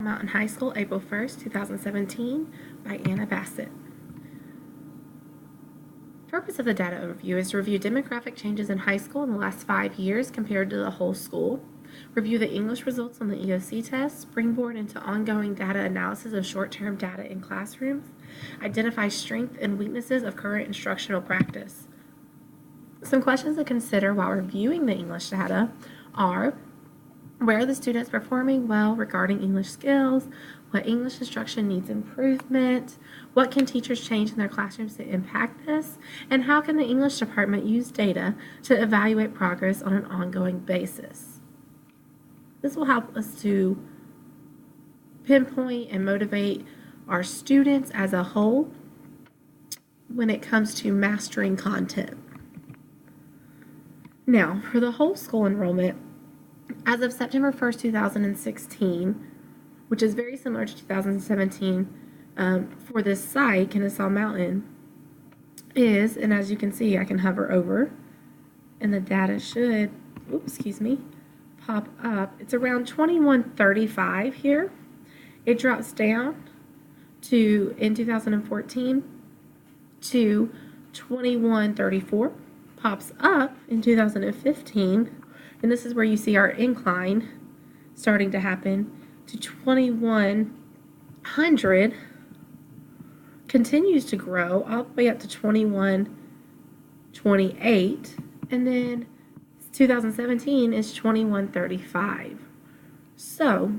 Mountain High School, April 1st, 2017, by Anna Bassett. The purpose of the data overview is to review demographic changes in high school in the last 5 years compared to the whole school, review the English results on the EOC test, springboard into ongoing data analysis of short-term data in classrooms, identify strengths and weaknesses of current instructional practice. Some questions to consider while reviewing the English data are: where are the students performing well regarding English skills? What English instruction needs improvement? What can teachers change in their classrooms to impact this? And how can the English department use data to evaluate progress on an ongoing basis? This will help us to pinpoint and motivate our students as a whole when it comes to mastering content. Now, for the whole school enrollment, as of September 1st, 2016, which is very similar to 2017 for this site, Kennesaw Mountain, is, and as you can see, I can hover over, and the data should, pop up. It's around 2135 here. It drops down to, in 2014, to 2134, pops up in 2015, and this is where you see our incline starting to happen, to 2100, continues to grow all the way up to 2128, and then 2017 is 2135. So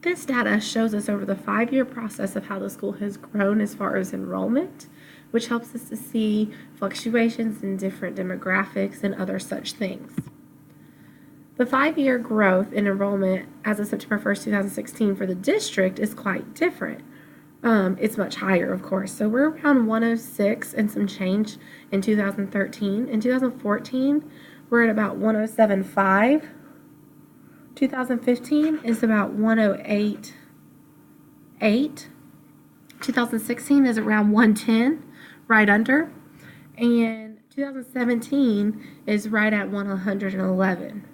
this data shows us over the 5-year process of how the school has grown as far as enrollment, which helps us to see fluctuations in different demographics and other such things. The 5-year growth in enrollment as of September 1st, 2016 for the district is quite different. It's much higher, of course. So we're around 106 and some change in 2013. In 2014, we're at about 107.5. 2015 is about 108.8. 2016 is around 110, right under. And 2017 is right at 111.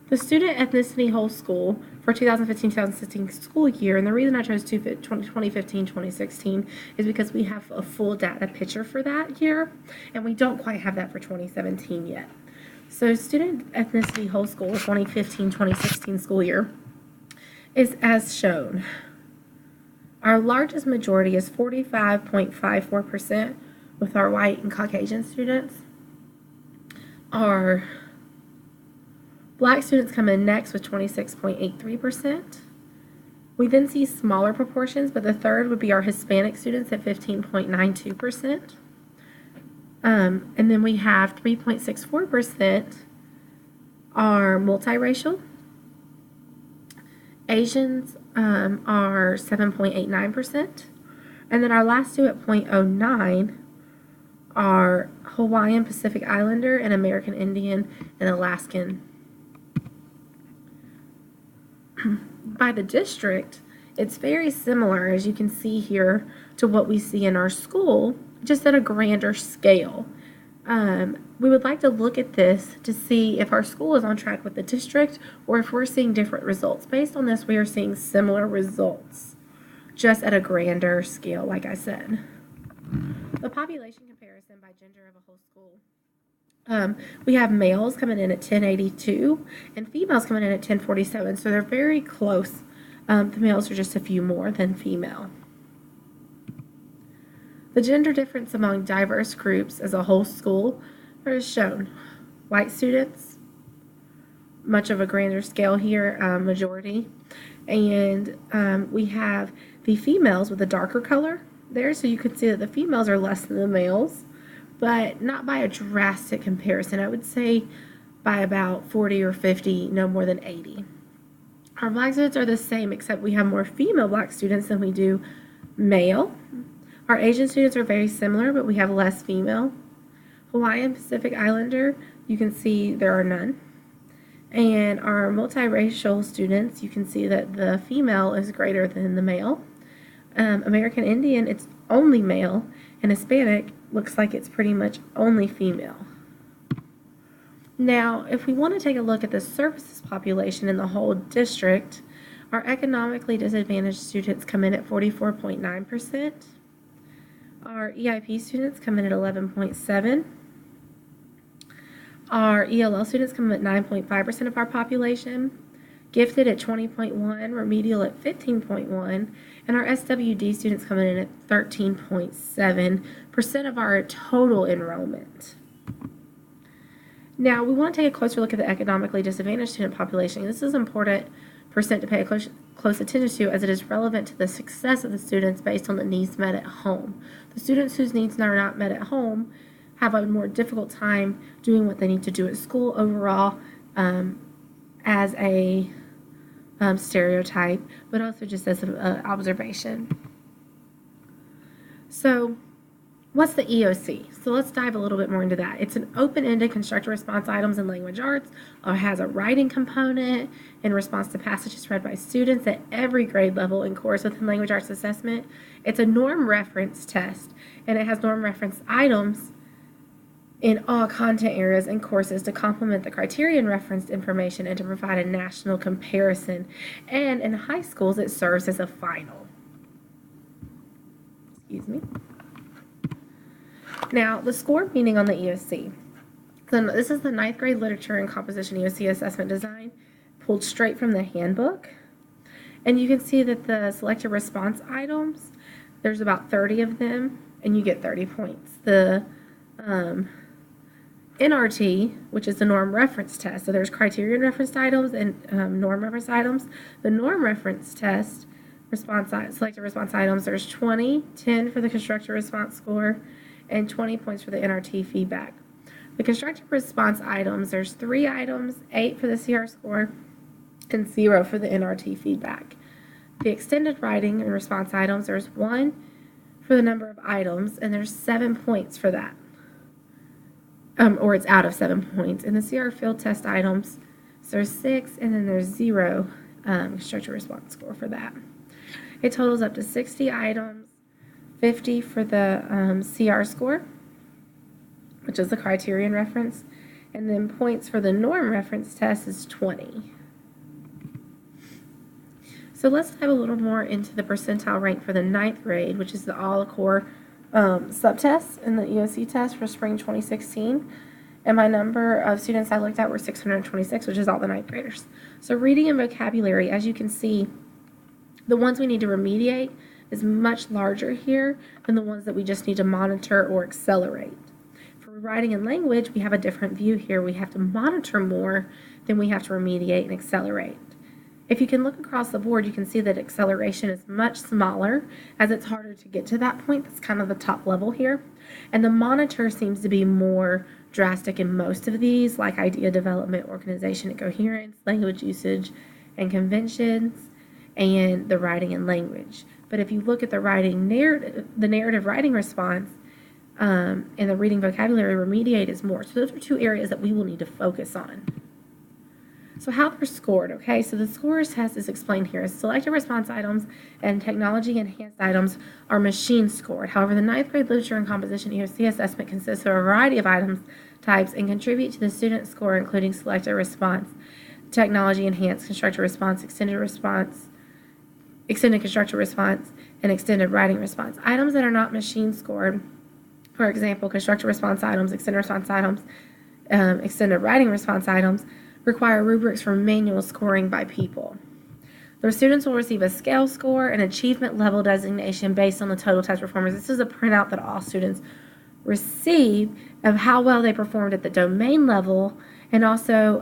The student ethnicity whole school for 2015-2016 school year, and the reason I chose 2015-2016 is because we have a full data picture for that year, and we don't quite have that for 2017 yet. So student ethnicity whole school 2015-2016 school year is as shown. Our largest majority is 45.54% with our white and Caucasian students. Our Black students come in next with 26.83%. We then see smaller proportions, but the third would be our Hispanic students at 15.92%. And then we have 3.64% are multiracial. Asians are 7.89%. And then our last two at 0.09 are Hawaiian Pacific Islander and American Indian and Alaskan. By the district, it's very similar, as you can see here, to what we see in our school, just at a grander scale. We would like to look at this to see if our school is on track with the district or if we're seeing different results. Based on this, we are seeing similar results, just at a grander scale, like I said. The population comparison by gender of a whole school. We have males coming in at 1082 and females coming in at 1047, so they're very close. The males are just a few more than female. The gender difference among diverse groups as a whole school is shown. White students, much of a grander scale here, majority. And we have the females with a darker color there, so you can see that the females are less than the males, but not by a drastic comparison. I would say by about 40 or 50, no more than 80. Our Black students are the same, except we have more female Black students than we do male. Our Asian students are very similar, but we have less female. Hawaiian Pacific Islander, you can see there are none. And our multiracial students, you can see that the female is greater than the male. American Indian, it's only male, and Hispanic looks like it's pretty much only female. Now, if we want to take a look at the services population in the whole district, our economically disadvantaged students come in at 44.9%. Our EIP students come in at 11.7%. Our ELL students come in at 9.5% of our population. Gifted at 20.1%, remedial at 15.1%, and our SWD students come in at 13.7% of our total enrollment. Now, we want to take a closer look at the economically disadvantaged student population. This is important percent to pay close attention to, as it is relevant to the success of the students based on the needs met at home. The students whose needs are not met at home have a more difficult time doing what they need to do at school overall, as a stereotype, but also just as an observation. So, what's the EOC? So let's dive a little bit more into that. It's an open-ended constructor response items in language arts, or has a writing component in response to passages read by students at every grade level in course within language arts assessment. It's a norm reference test, and it has norm reference items in all content areas and courses to complement the criterion referenced information and to provide a national comparison. And in high schools, it serves as a final. Excuse me. Now, the score meaning on the EOC. So this is the 9th grade literature and composition EOC assessment design, pulled straight from the handbook. And you can see that the selected response items, there's about 30 of them, and you get 30 points. The NRT, which is the norm reference test. So there's criterion referenced items and norm reference items. The norm reference test selected response items, there's 20, 10 for the constructive response score, and 20 points for the NRT feedback. The constructive response items, there's 3 items, 8 for the CR score, and 0 for the NRT feedback. The extended writing and response items, there's 1 for the number of items, and there's 7 points for that. Or it's out of 7 points. In the CR field test items, so there's 6, and then there's 0 constructive response score for that. It totals up to 60 items, 50 for the CR score, which is the criterion reference, and then points for the norm reference test is 20. So let's dive a little more into the percentile rank for the 9th grade, which is the all-core subtests in the EOC test for spring 2016. And my number of students I looked at were 626, which is all the 9th graders. So reading and vocabulary, as you can see, the ones we need to remediate is much larger here than the ones that we just need to monitor or accelerate. For writing and language, we have a different view here. We have to monitor more than we have to remediate and accelerate. If you can look across the board, you can see that acceleration is much smaller, as it's harder to get to that point. That's kind of the top level here. And the monitor seems to be more drastic in most of these, like idea development, organization and coherence, language usage and conventions, and the writing and language. But if you look at the narrative writing response, and the reading vocabulary remediate is more. So those are 2 areas that we will need to focus on. So how they're scored, okay? So the scores test is explained here. Selected response items and technology enhanced items are machine scored. However, the 9th grade literature and composition EOC assessment consists of a variety of items types and contribute to the student score, including selected response, technology enhanced, constructed response, extended constructed response, and extended writing response. Items that are not machine scored, for example, constructed response items, extended response items, extended writing response items, require rubrics for manual scoring by people. The students will receive a scale score and achievement level designation based on the total test performance. This is a printout that all students receive of how well they performed at the domain level, and also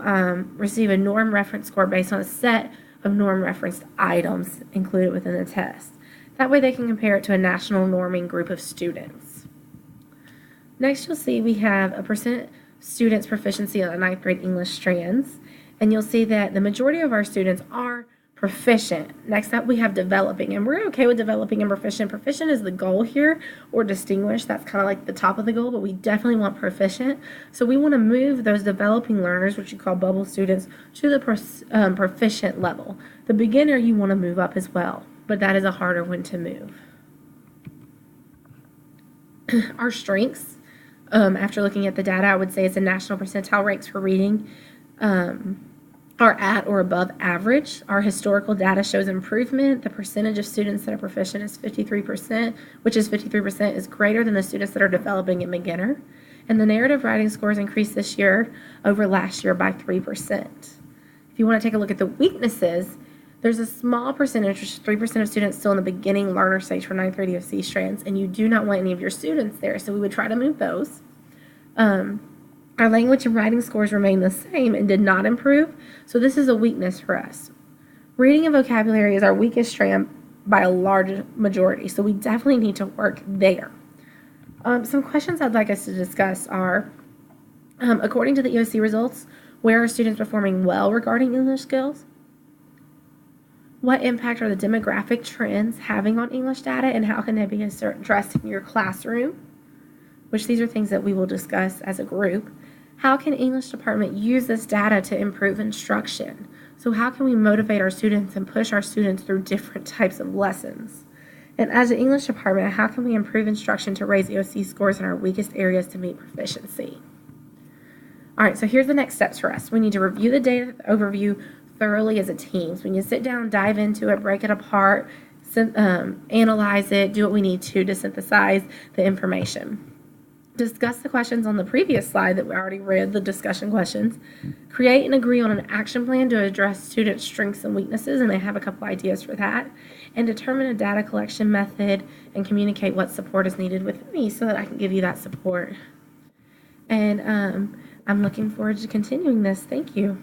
receive a norm reference score based on a set of norm referenced items included within the test. That way they can compare it to a national norming group of students. Next, you'll see we have a percent students' proficiency on the 9th grade English strands, and you'll see that the majority of our students are proficient. Next up, we have developing, and we're okay with developing and proficient. Proficient is the goal here, or distinguished. That's kind of like the top of the goal, but we definitely want proficient. So we want to move those developing learners, which you call bubble students, to the proficient level. The beginner you want to move up as well, but that is a harder one to move. Our strengths after looking at the data, I would say it's a national percentile ranks for reading are at or above average. Our historical data shows improvement. The percentage of students that are proficient is 53%, which is 53% is greater than the students that are developing in beginner. And the narrative writing scores increased this year over last year by 3%. If you want to take a look at the weaknesses, there's a small percentage, 3% of students still in the beginning learner stage for 9th grade EOC strands, and you do not want any of your students there, so we would try to move those. Our language and writing scores remain the same and did not improve, so this is a weakness for us. Reading and vocabulary is our weakest strand by a large majority, so we definitely need to work there. Some questions I'd like us to discuss are, according to the EOC results, where are students performing well regarding English skills? What impact are the demographic trends having on English data, and how can they be addressed in your classroom? Which these are things that we will discuss as a group. How can English department use this data to improve instruction? So how can we motivate our students and push our students through different types of lessons? And as an English department, how can we improve instruction to raise EOC scores in our weakest areas to meet proficiency? All right, so here's the next steps for us. We need to review the data overview thoroughly as a team. So we need to sit down, dive into it, break it apart, analyze it, do what we need to synthesize the information. Discuss the questions on the previous slide that we already read, the discussion questions. Create and agree on an action plan to address students' strengths and weaknesses, and they have a couple ideas for that. And determine a data collection method and communicate what support is needed with me so that I can give you that support. And I'm looking forward to continuing this. Thank you.